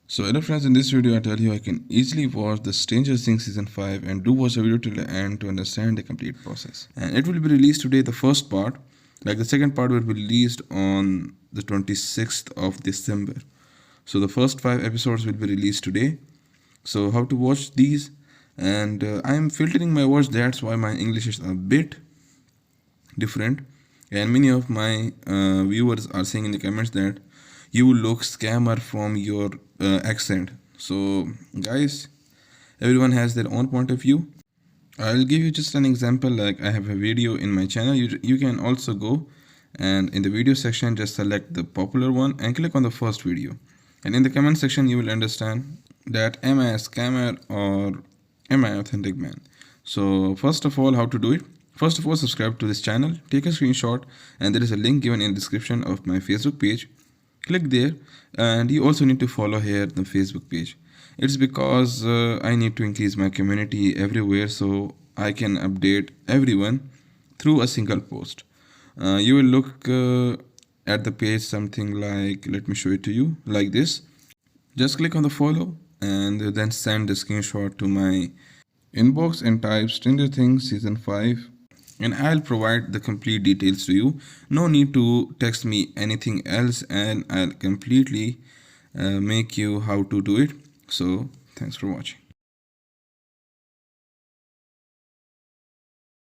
So hello friends, in this video I tell you I can easily watch the Stranger Things season 5 and do watch the video till the end to understand the complete process. And it will be released today, the first part. Like the second part will be released on the 26th of December. So the first 5 episodes will be released today. So how to watch these? And I am filtering my words, that's why my English is a bit different. And many of my viewers are saying in the comments that you look scammer from your accent. So guys, everyone has their own point of view. I'll give you just an example. Like I have a video in my channel. You can also go and in the video section just select the popular one and click on the first video. And in the comment section you will understand that am I a scammer or am I an authentic man. So first of all, how to do it? First of all, subscribe to this channel, take a screenshot, and there is a link given in the description of my Facebook page. Click there, and you also need to follow here the Facebook page. It's because I need to increase my community everywhere so I can update everyone through a single post. You will look at the page something like, let me show it to you, like this. Just click on the follow and then send the screenshot to my inbox and type Stranger Things season 5 and I'll provide the complete details to you. No need to text me anything else and I'll completely make you how to do it. So thanks for watching.